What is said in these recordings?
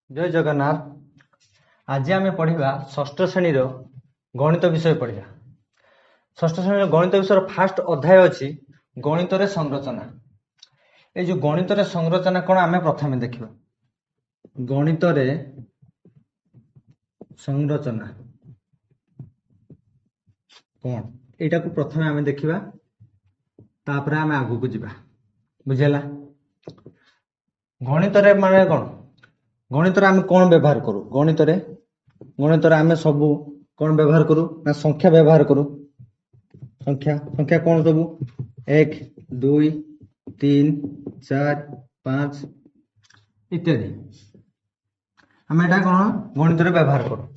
जय जगन्नाथ। आज आम पढ़ा षष्ठ श्रेणी गणित विषय पढ़ा। षष्ठ श्रेणी गणित विषय फास्ट अध्याय अच्छी गणित संरचना। ये जो गणित संरचना कौन आम प्रथम देखा। गणित संरचना कौन यहाँ को प्रथम आम देखा, तापर आम आगू को जावा। बुझेगा गणित माने कौन? गणित आम कौन व्यवहार करूँ? गणित आम सब कौन व्यवहार करूँ ना संख्या व्यवहार करूँ। संख्या कौन सब 1 2 3 4 5 इत्यादि आम एटा कौन गणित व्यवहार करूँ।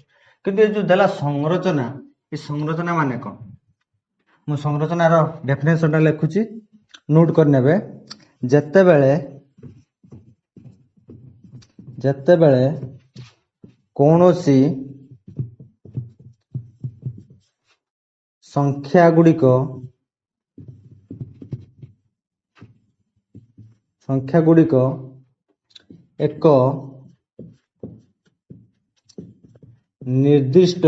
किंतु ये जो देला संरचना, ये संरचना माने कौन? मु संरचनार डेफिनेशन टा लिखुची, नोट कर नेबे। जेतेबेले कौनसी संख्या गुड़िक एक निर्दिष्ट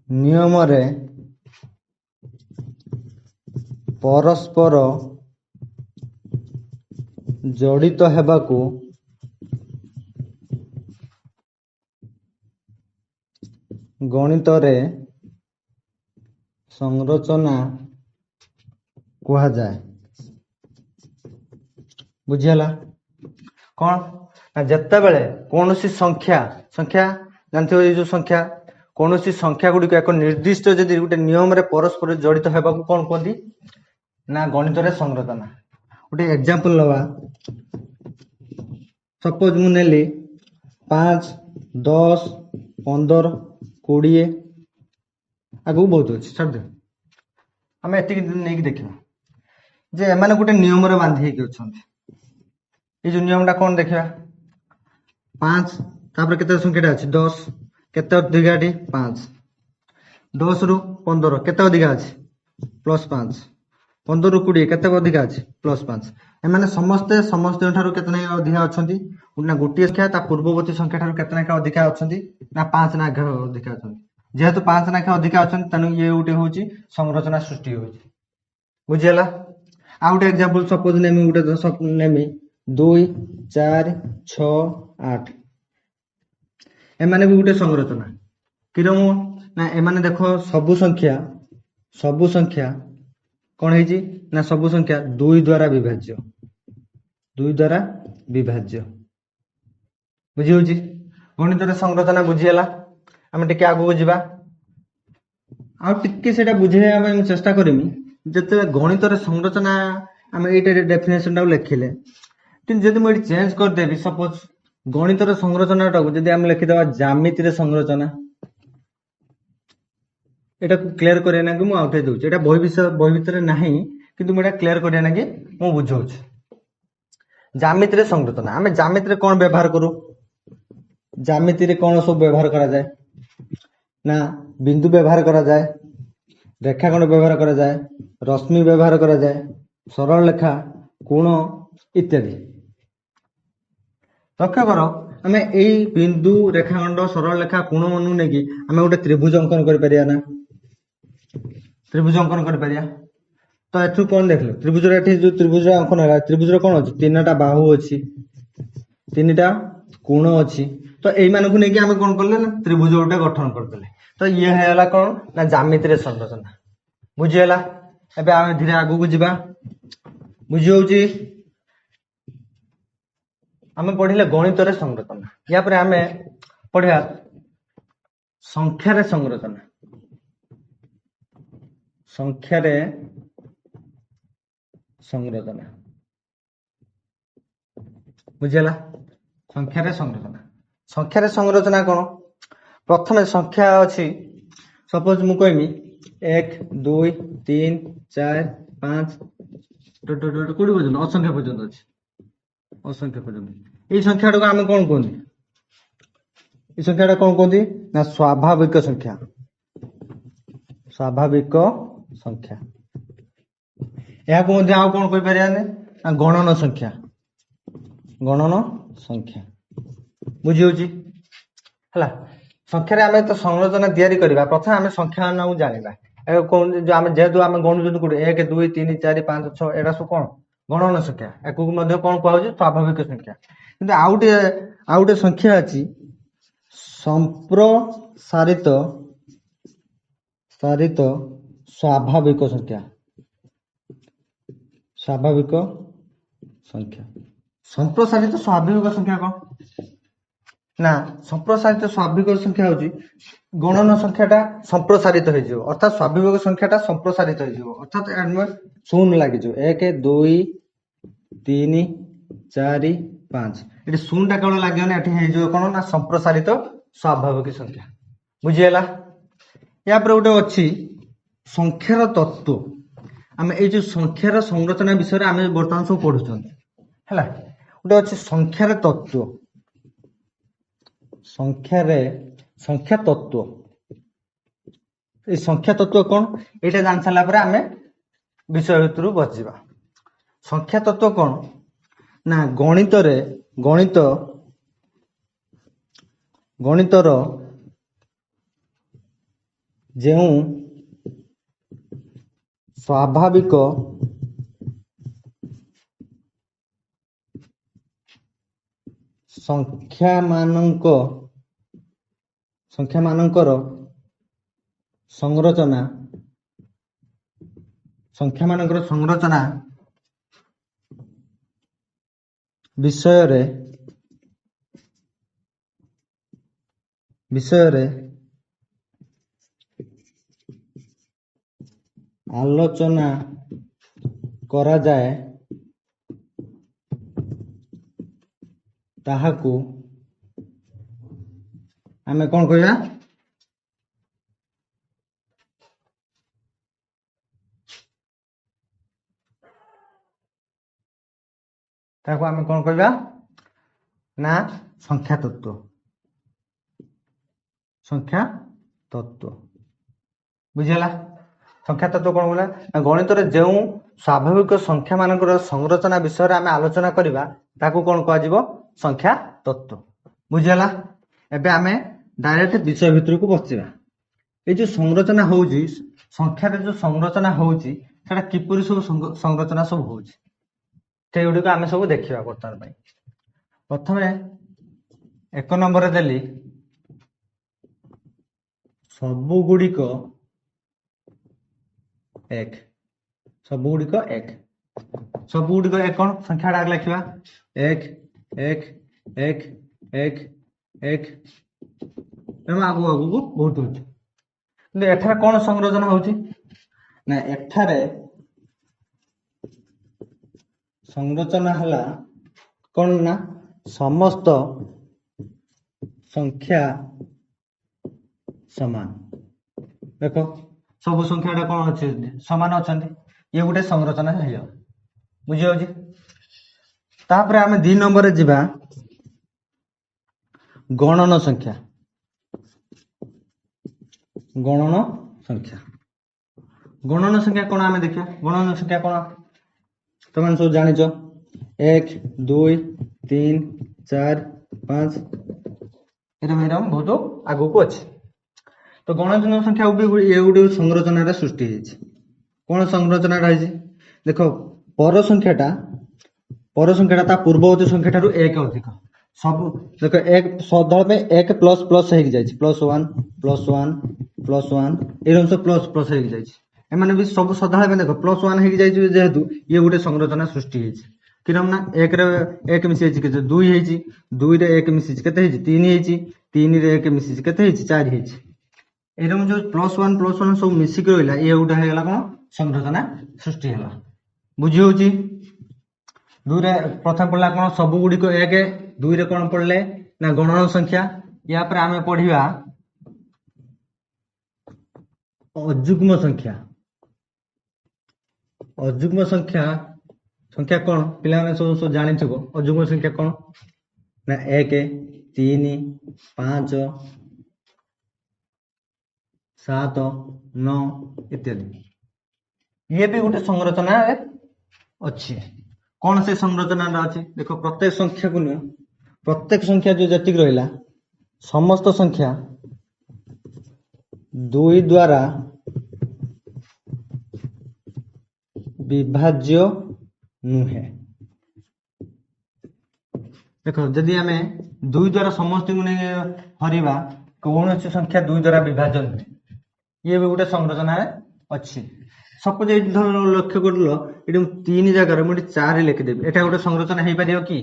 नियम रे परस्पर जड़ित हेबाकू गणित रे संरचना कहा जाए। बुझीगला कौन ना जेतेबेले कौनसी संख्या जानते हो, ये जो संख्या कौनसी संख्या गुड़िक एक निर्दिष्ट जदि गोटे नियम रे परस्पर जड़ित हेबाकू कौन कहती ना गणित रे संरचना। गोटे एग्जांपल लवा, सपोज मु नेली 5 10 15 20 आगू बहुत अच्छे छाड़ दे। आम एति नहीं देखा जे एमाने गोटे नियम रे बांधी अच्छा। ये जो नियम टा कौन देखा 5 तापर केते संख्याटा अछि 10 केते अधिकाटी 5 10 रु 15 केते अधिका अछि +5 15 रु 20 केते अधिका अछि +5। एमाने समस्ते ठारू केते अधिका अछंती ना गोटे संख्या ता पूर्ववर्ती संख्या ठारू केते अधिका अछंती ना 5 ना अधिका अछंती। जेहेतु 5 ना अधिका अछंती तनु ये उटे होची संरचना सृष्टि होची। बुझियला आ उटे एग्जांपल सपोज नेमी उटे नेमी 2 4 6 8 एमाने भी उटे संरचना किरम ना एमाने देखो सबु संख्या कौन है ना सबु संख्या 2 द्वारा विभाज्य बुझी होची। गणित संरचना बुझीगला। आम टिके आगू जावा आ टिके सेटा बुझेया मैं चेष्टा करमी। जते गणित संरचना आम ये डेफिनेशन टाक लिखिले, किंतु जदि मुझे चेंज कर देबी, सपोज गणित संरचना टाक जदि आम लिखिदेवा ज्यामिति संरचना, एटा क्लियर करिया ना कि मु आउटे दउची। एटा बही भितर नाही, किंतु मुझे क्लियर करिया ना कि मु बुझाउची। ज्यामिति संरचना आम ज्यामिति कौन व्यवहार करूँ? ज्यामिति कौन सब व्यवहार करा जाए ना बिंदु व्यवहार करा जाए, रेखाखंड व्यवहार करा जाए, रश्मि व्यवहार करा जाए, सरल रेखा, कोण इत्यादि। लक्ष्य कर आम यही बिंदु रेखाखंड सरल रेखा कोण मनु नहीं आम गोटे त्रिभुज अंकन कर परिया ना, त्रिभुज अंकन कर परिया। तो एथु कौन देखल त्रिभुज जो त्रिभुज अंकन है, त्रिभुज कौन अच्छी 3टा बाहु अच्छी, 3टा कोण अच्छी। तो यही मानक नहीं आम कौन कले ना त्रिभुज गोटे गठन करदे। तो ये है कौन ना ज्यामिति संरचना। बुझीगला। एबे आम धीरे आगू को जावा। बुझी होची आम पढ़िले गणित संरचना। या पर आम पढ़िया संख्यार संरचना। बुझीगला। संख्यार संरचना कौन? प्रथम संख्या अच्छी, सपोज मु कहमी 1 2 3 4 5 कोड़ी पर्यंत असंख्य पर्यंत अच्छी, असंख्य पर्यंत। ये संख्या टाक आम कौन कहते? ये संख्या कौन कहते ना स्वाभाविक संख्या। या कौन कह पारे गणन संख्या। गणन संख्या बुझी होची हला संख्या रे आमे तो संरचना तैयारी करबा प्रथम आमे संख्या नाउ जानिबा ए कोन जो आमे जेतु आमे गणुजन कोड 1 2 3 4 5 6 एडा सब कोन गणन संख्या एको मध्ये कोन कहउची स्वाभाविक संख्या किंतु आउटे संख्या अछि संप्रसारित सारित स्वाभाविक संख्या संप्रसारित स्वाभाविक संख्या कौन ना संप्रसारित स्वाभाविक संख्या होची गणन संख्याटा संप्रसारित हो जिवो अर्थात स्वाभाविक संख्याटा संप्रसारित हो जिवो अर्थात एडमे शून्य लागि जो 1 2 3 4 5 एटी शून्यटा केवल लागियो ना एटी हे जो कोन ना संप्रसारित स्वाभाविक संख्या बुझियला या पर उठे अछि संख्यार तत्व आमे ए जो संख्यार संरचना विषय रे आमे वर्तमान सब पढुछन हैला उठे अछि संख्यार तत्व संख्या तत्व ए संख्या तत्व कोन एटा जान साला पर आमे विषय भितरु बचिबा संख्या तत्व कोन ना गणितर जेउ स्वाभाविक संख्या मानकर संरचना विषय आलोचना करा जाए ताहाकू आमे कोन कहया ताको आमे कोन कहया ना संख्या तत्व बुझिला संख्या तत्व कोन बोला गणित रे जेउ स्वाभाविक संख्या मानकर संरचना विषय रे आमे आलोचना करिबा ताको कोन कहआ जिवो संख्या तत्व बुझिला एबे आमे डायरेक्ट विषय भितर को बसिबा ए जो संरचना होउजी संख्या रे जो संरचना होउजी सेटा किपुरी सब संरचना सब होउजी ते गुडी को आमे सब देखिबा वर्तमान पई प्रथमे एक नंबर रे देली सबु गुडी को एक कोन संख्या डाक लिखिबा 1 1 1 1 1 एमा आगु को बहुत होची 근데 एठारे कोन संरचना होची ना एठारे संरचना हला कोन ना समस्त संख्या समान देखो सब संख्याटा कोन अछि समान अछंती ये गुटे संरचना है बुझियो जी तापर आमे 2 नंबर रे जिबा गणन संख्या कोन आमे देखिया गणन संख्या कोन तुम सब जानिचो 1 2 3 4 5 एटा मेरा बहुत आगु को अछि तो गणन संख्या ये गुटे संरचना रे सृष्टि हेछि कोन संरचना रहिछि देखो पर संख्याटा ता पूर्ववर्ती संख्याटा रु 1 अधिक सब देखो एक सदळ पे 1 प्लस प्लस हेक जाइछि +1 एरम सब प्लस हेक जाइछि ए माने भी सब सदळ पे देखो +1 हेक जाइछि जेहेतु ये गुटे संरचना सृष्टि हेछि किरम ना 1 रे 1 मिसि हेछि केते 2 हेछि 2 रे 1 मिसि केते हेछि 3 हेछि 3 रे 1 मिसि केते हेछि 4 हेछि एरम जो +1 सब मिसि के रहला ये गुटे हेगला कोन संरचना सृष्टि होला बुझी होछि 2 रे प्रथम पडला कोन सब गुडी को 1 2 रे कोन पडले ना गणन संख्या या पर आमे पढिबा अजुग्म संख्या कोन पिला में सब जानि थको अजुग्म संख्या कोन ना 1 3 5 7 9 इत्यादि ये भी गोटे संरचना अच्छी कौन से संरचना अच्छी देख प्रत्येक संख्या को नियो प्रत्येक संख्या जो जतिक रहा समस्त संख्या 2 द्वारा विभाज्य नुहे देख जदि आम 2 द्वारा समस्त को नहीं हरवा कौन सी संख्या 2 द्वारा विभाज्य नुहे ये भी गोटे संरचना अच्छी सपोज ये लक्ष्य कर ये 3 जगह मुझे 4 लिखिदेवी एटा गोटे संरचना हो पार कि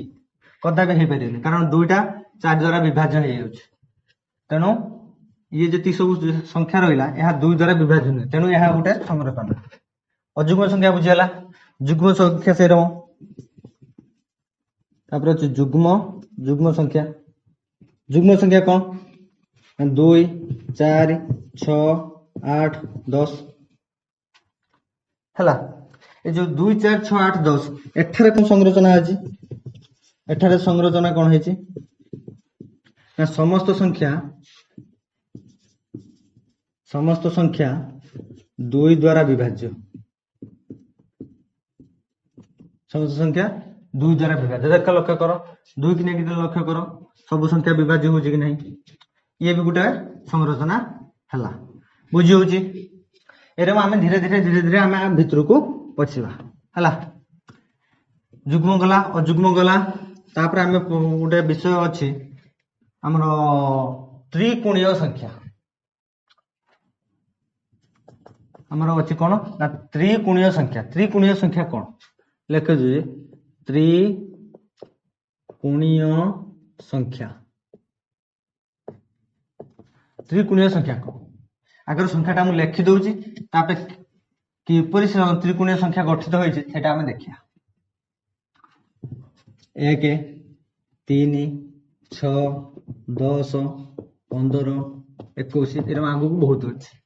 कदापि हो पारे कारण 2टा 4 द्वारा विभाज्य हो तेणु ये जी सब संख्या रहा यह 2 द्वारा विभाज्य नुहे तेणु यह गोटे संरचना अजुग्म संख्या बुझीगला जुग्म संख्या से अच्छे जुग्म संख्या कौन 2 4 6 8 10 है ये जो 2 4 6 8 10 एठारे कौन संरचना अच्छी एठारे संरचना कौन है समस्त संख्या 2 द्वारा विभाज्य समस्त संख्या 2 द्वारा विभाज्य देख लक्ष्य कर 2 की नहीं लक्ष्य कर सब संख्या विभाज्य हो कि नहीं ये भी गोटे संरचना है बुझी हूँ एरम आम धीरे धीरे आम भितर को पशिवा है जुग्म गला अजुग्म गला तापर आम गोटे विषय अच्छी आमर त्रिकोणीय संख्या आमर अच्छी कौन ना त्रिकोणीय संख्या कौन लिख त्रिकोणीय संख्या कौन आगर संख्याटा मुझे लिखि दूसरी किपरि त्रिकोणीय संख्या गठित होती देखिए 1 3 6 10 15 21 एरम आगू बहुत अच्छे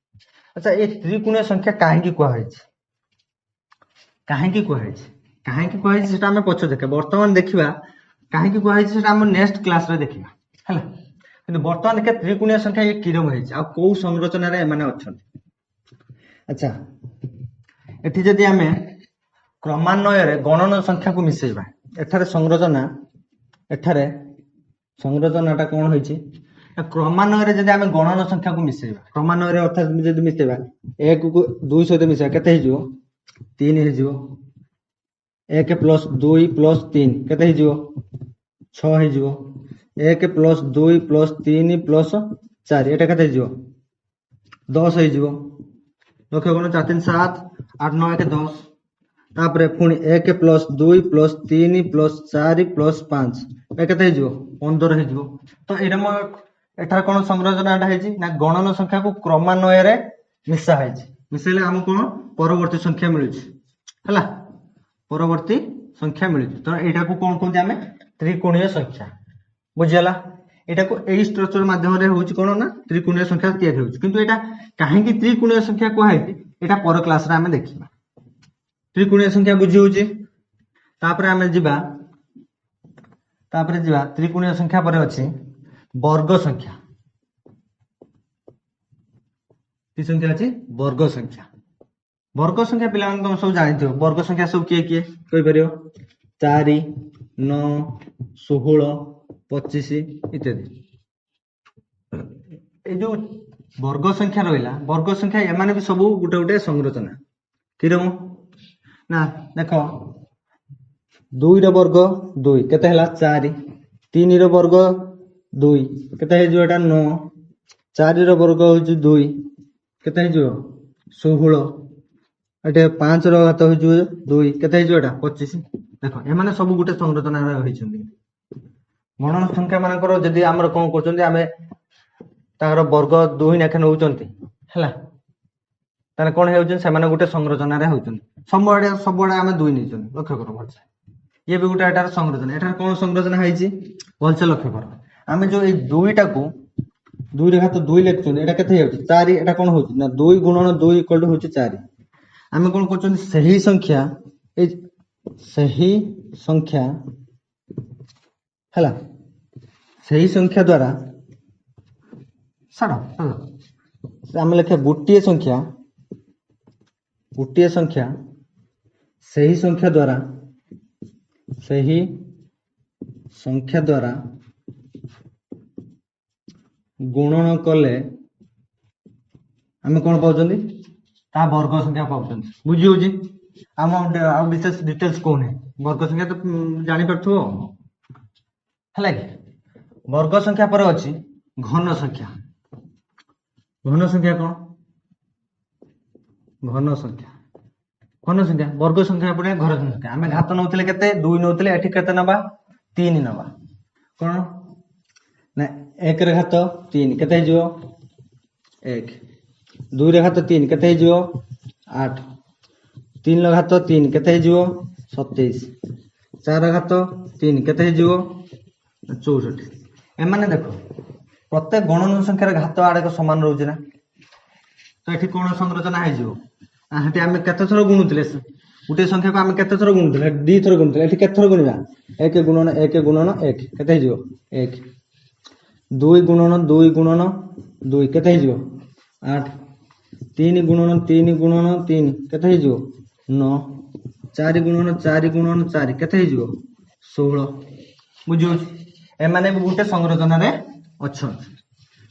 अच्छा ये त्रिकोणीय संख्या कहीं कहुई आम पछ देखा बर्तमान देखा कहीं कहुई आम नेक्स्ट क्लास रे देखा है कि बर्तमान देखिए त्रिकोणीय संख्या ये किरम है कौ संरचना अच्छा अच्छा एटी जदि आम क्रमान्वय गणन संख्या को मिसेबा एठारे संरचनाटा कौन हो क्रमान्वय जदि आम गणन संख्या को मिसेबा क्रमान्वय अर्थात जदि मिसेबा 1 को 2 सहित मिसेबा केते हो 3 हो 1 + 2 + 3 केते हो 6 हो 1 + 2 + 3 + 4 एटा केते हो 10 हो लक्ष्य कौन 4 3 7 8 9 1 10 तापर पुणी 1 + 2 + 3 + 4 + 5 केते हो 15 हो तो ये एठार कौन संरचना ना गणन संख्या को क्रमान्वय मिसा मिसेले आम कौन परवर्ती संख्या मिलूँ परवर्ती संख्या मिलूँ तो यहाँ को कौन कहते आम त्रिकोणीय संख्या बुझीगला यहाँ को यही स्ट्रक्चर माध्यम कौन ना त्रिकोणीय संख्या तैयारी होती किंतु यहाँ कहीं त्रिकोणीय संख्या कहुई यहाँ पर क्लास आम देखा त्रिकोणीय संख्या बुझी हूँ आम जा त्रिकोणीय संख्या पर अच्छी वर्ग संख्या की संख्या अच्छी वर्ग संख्या पिला तुम सब जानते वर्ग संख्या सब किए किए कही पार 4 9 16 25 इत्यादि ये जो वर्ग संख्या रहा वर्ग संख्या एमाने भी सब गोटे गोटे संरचना किरम ना देख 2 रो वर्ग 2 केते हला 4 3 रो वर्ग 2 केते हे जो एटा 9 4 रो वर्ग हो 2 केते हे जो 16 एटे 5 रो घात हो 2 केते हे जो एटा 25 देखो एमाने सब गोटे संरचना होइछन्ती गणन संख्या मानकर जदि हमर कोन करछन्ती आमे तार वर्ग 2 नेखे नउचन्ती हला तार कोन हेउछन से माने गोटे संरचना रे होउछन सबआडे आमे 2 निछन लक्ष्य करो भलसे ये भी गोटे एटार संरचना एटार कोन संरचना हैछि भलसे लक्ष्य करो आमे जो ए 2टा को 2 रे घात 2 लिखछन एटा केते हेउछि 4 एटा कोन होउछि ना 2 गुणन 2 इक्वल टू होउछि 4 आमे कोन करछन सही संख्या हला सही संख्या द्वारा साडा आमे लिखे गोटिए संख्या सही संख्या द्वारा ସେହି ସଂଖ୍ୟା ଦ୍ୱାରା ଗୁଣନ କଲେ ଆମେ କଣ ପାଉଛନ୍ତି ତା ବର୍ଗ ସଂଖ୍ୟା ପାଉଛନ୍ତି। ବୁଝି ହଉଛି? ଆଉ ବିଶେଷ ଡିଟେଲ୍ସ କହୁନି, ବର୍ଗ ସଂଖ୍ୟା ତ ଜାଣିପାରୁଥିବ ହେଲା କି। ବର୍ଗ ସଂଖ୍ୟା ପରେ ଅଛି ଘନ ସଂଖ୍ୟା। ଘନ ସଂଖ୍ୟା କଣ? ଘନ ସଂଖ୍ୟା ବର୍ଗ ସଂଖ୍ୟା ପରେ ଘନ ସଂଖ୍ୟା। ଆମେ ଘାତ ନଉଥିଲେ କେତେ? 2 ନଉଥିଲେ, ଏଠି କେତେ ନବା? 3 ନବା। କଣ ନା 1 ରେ ଘାତ 3 କେତେ ହେଇଯିବ? 1। 2 ରେ ଘାତ 3 କେତେ ହେଇଯିବ? 8। 3 ର ଘାତ 3 କେତେ ହେଇଯିବ? 27। 4 ର ଘାତ 3 କେତେ ହେଇଯିବ? 64। ଏମାନେ ଦେଖ ପ୍ରତ୍ୟେକ ଗଣନ ସଂଖ୍ୟାର ଘାତ ଆଡକ ସମାନ ରହୁଛି ନା? ତ ଏଠି କଣ ସଂରଚନା ହେଇଯିବ? ସେଠି ଆମେ କେତେ ଥର ଗୁଣୁଥିଲେ? ଗୋଟେ ସଂଖ୍ୟାକୁ ଆମେ କେତେ ଥର ଗୁଣୁଥିଲେ? 2 ଥର ଗୁଣୁଥିଲେ। ଏଠି କେତେ ଥର ଗୁଣିବା? 1 ଗୁଣନ 1 ଗୁଣନ 1 କେତେ ହେଇଯିବ? 1। 2 ଗୁଣନ 2 ଗୁଣନ 2 କେତେ ହେଇଯିବ? 8। 3 ଗୁଣନ 3 ଗୁଣନ 3 କେତେ ହେଇଯିବ? 9। 4 ଗୁଣନ 4 ଗୁଣନ 4 କେତେ ହେଇଯିବ? 16। ବୁଝି ହଉଛି? ଏମାନେ ବି ଗୋଟେ ସଂରଚନାରେ ଅଛନ୍ତି।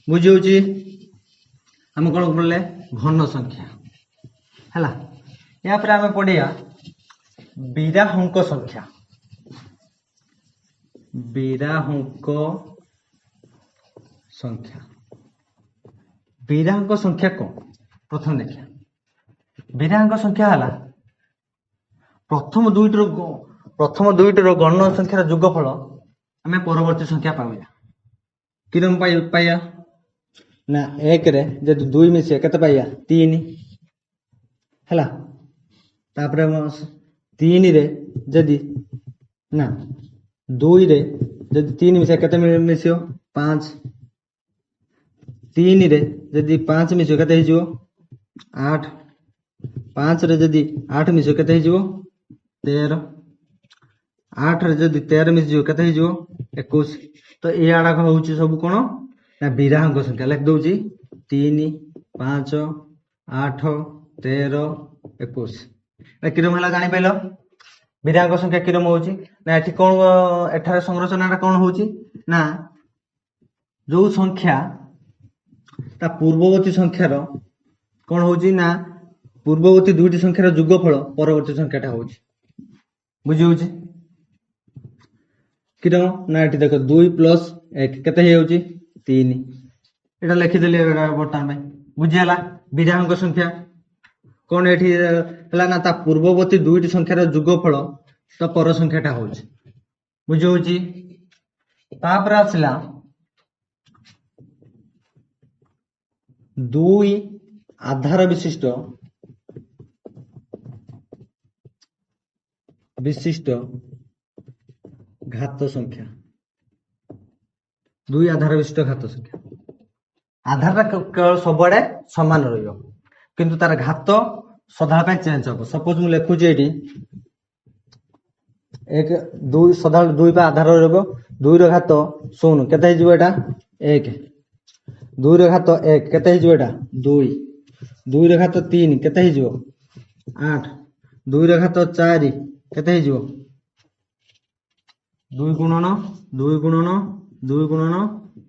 ବୁଝି ହଉଛି? ଆମେ କଣ ପଢିଲେ? ଘନ ସଂଖ୍ୟା ହେଲା। ୟା ପରେ ଆମେ ପଢିବା ବିରାହଙ୍କ ସଂଖ୍ୟା। ବିରାହଙ୍କ ସଂଖ୍ୟା। ବିରାହଙ୍କ ସଂଖ୍ୟା କଣ? ପ୍ରଥମେ ଦେଖିବା। ବିରାହଙ୍କ ସଂଖ୍ୟା ହେଲା ପ୍ରଥମ ଦୁଇଟିର ଗଣନ ସଂଖ୍ୟାର ଯୋଗଫଳ ଆମେ ପରବର୍ତ୍ତୀ ସଂଖ୍ୟା ପାଇବା। କିରମ ପାଇବା ନା 1 ରେ ଯଦି 2 ମିଶିବ କେତେ ପାଇବା? 3 ହେଲା। ତାପରେ 3 ରେ ଯଦି ନା 2 ରେ ଯଦି 3 ମିଶିବ କେତେ ମିଶିବ? 5। 3 ରେ ଯଦି 5 ମିଶିବ କେତେ ହେଇଯିବ? 8। 5 ରେ ଯଦି 8 ମିଶିବ କେତେ ହେଇଯିବ? 13। 8 ରେ ଯଦି 13 ମିଶିଯିବ କେତେ ହେଇଯିବ? 21। ତ ଏ ଆଡକ ହଉଛି ସବୁ କଣ ନା ବିରାହଙ୍କ ସଂଖ୍ୟା। ଲେଖି ଦଉଛି 3, 5, 8, 13, 21। କିରମ ହେଲା ଜାଣିପାରିଲ? ବିରାହଙ୍କ ସଂଖ୍ୟା କିରମ ହଉଛି ନା ଏଠି କଣ ଏଠାରେ ସଂରଚନାଟା କଣ ହଉଛି ନା ଯୋଉ ସଂଖ୍ୟା ତା ପୂର୍ବବର୍ତ୍ତୀ ସଂଖ୍ୟାର କଣ ହଉଛି ନା ପୂର୍ବବର୍ତ୍ତୀ ଦୁଇଟି ସଂଖ୍ୟାର ଯୋଗଫଳ ପରବର୍ତ୍ତୀ ସଂଖ୍ୟାଟା ହଉଛି। ବୁଝି ହଉଛି? କିରମ ନା ଏଠି ଦେଖ 2 + 1 କେତେ ହେଇଯାଉଛି? 3। এটা ଲେଖିଦେଲି ବର୍ତ୍ତମାନ ପାଇଁ। ବୁଝି ହେଲା? ବିରାହଙ୍କ ସଂଖ୍ୟା କଣ ଏଠି ହେଲା ନା ତା ପୂର୍ବବର୍ତ୍ତୀ ଦୁଇଟି ସଂଖ୍ୟାର ଯୋଗଫଳ ତ ପର ସଂଖ୍ୟାଟା ହଉଛି। ବୁଝି ହଉଛି? ତାପରେ ଆସିଲା 2 ଆଧାର ବିଶିଷ୍ଟ ଘାତ ସଂଖ୍ୟା। 2 ଆଧାର ବିଶିଷ୍ଟ ଘାତ ସଂଖ୍ୟା। ଆଧାରଟା କେବଳ ସବୁଆଡେ ସମାନ ରହିବ, କିନ୍ତୁ ତାର ଘାତ ସଦାବେଳେ ପାଇଁ ଚେଞ୍ଜ ହବ। ସପୋଜ ମୁଁ ଲେଖୁଛି ଏଇଠି 1 2 ସଦାବେଳେ 2 ବା ଆଧାର ରହିବ। 2 ର ଘାତ 0 କେତେ ହେଇଯିବ? ଏଟା 1। 2 ର ଘାତ 1 କେତେ ହେଇଯିବ? ଏଟା 2। 2 ର ଘାତ 3 କେତେ ହେଇଯିବ? 8। 2 ର ଘାତ 4 କେତେ ହେଇଯିବ? 2 ଗୁଣନ 2 ଗୁଣନ 2 ଗୁଣନ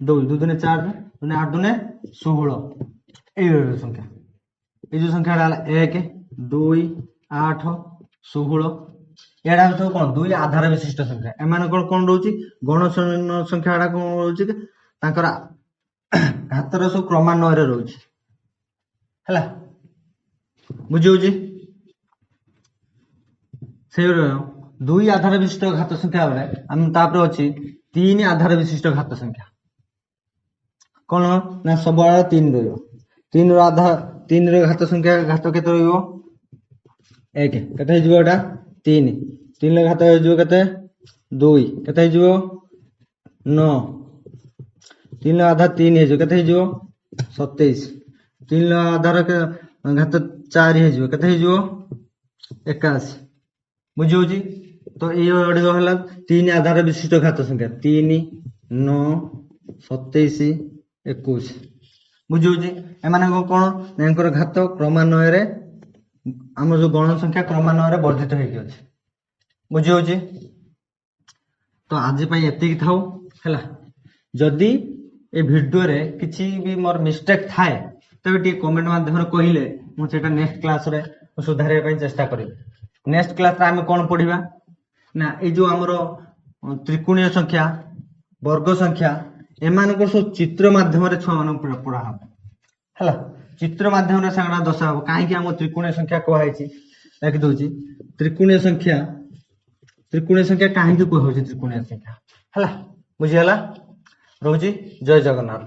2 2 ଦୁନେ 4 ଦୁନେ 8 ଦୁନେ 16। এই সংখ্যা, এই যে সংখ্যাটা ହେଲା 1 2 8 16। ଏଇଟା ସବୁ କଣ? 2 ଆଧାର ବିଶିଷ୍ଟ ସଂଖ୍ୟା। ଏମାନଙ୍କର କଣ ରହୁଛି? ଗଣ ସଂଖ୍ୟା ଗୁଡା କଣ ରହୁଛି? ତାଙ୍କର ଘାତର ସବୁ କ୍ରମାନ୍ୱୟରେ ରହୁଛି ହେଲା। ବୁଝି ହଉଛି? ସେଇଭଳି 2 ଆଧାର ବିଶିଷ୍ଟ ଘାତ ସଂଖ୍ୟା ବେଳେ ଆମେ ତାପରେ ଅଛି 3 ଆଧାର ବିଶିଷ୍ଟ ଘାତ ସଂଖ୍ୟା। କଣ ନା ସବୁଆଡେ 3 ରହିବ। 3 ର ଘାତ ସଂଖ୍ୟା ଘାତ କେତେ ରହିବ? 1 କେତେ ହେଇଯିବ? ଏଟା 3। 3 ର ଘାତ ହେଇଯିବ କେତେ? 2 କେତେ ହେଇଯିବ? 9। 3 ର ଆଧାର 3 ହେଇଯିବ କେତେ ହେଇଯିବ? 27। 3 ର ଆଧାର ଘାତ 4 ହେଇଯିବ କେତେ ହେଇଯିବ? 81। ବୁଝି ହଉଛି? ତ ଏଇ ଗୁଡିକ ହେଲା 3 ଆଧାର ବିଶିଷ୍ଟ ଘାତ ସଂଖ୍ୟା। 3 9 27 21। ବୁଝି ହଉଛି? ଏମାନଙ୍କ କଣ? ଏଙ୍କର ଘାତ କ୍ରମାନ୍ୱୟରେ ଆମର ଯୋଉ ଗଣ ସଂଖ୍ୟା କ୍ରମାନ୍ୱୟରେ ବର୍ଦ୍ଧିତ ହେଇକି ଅଛି। ବୁଝି ହଉଛି? तो आज एतिक थाऊ है। जदि ए भिडियो रे किसी भी मोर मिस्टेक थाए तबे टी कमेंट माध्यम कहले मुझे नेक्स्ट क्लास रे सुधार चेष्टा करी। नेक्स्ट क्लास रे आम कौन पढ़ा ना ये जो आमर त्रिकोणीय संख्या वर्ग संख्या एम सब चित्र माध्यम छुआ मान पढ़ा है। चित्र माध्यम से दशा हम कहीं आम त्रिकोणीय संख्या कहुई लिखि दौर त्रिकोणीय संख्या कहीं कहुई त्रिकोणीय संख्या है। बुझीगला रोजी जय जगन्नाथ।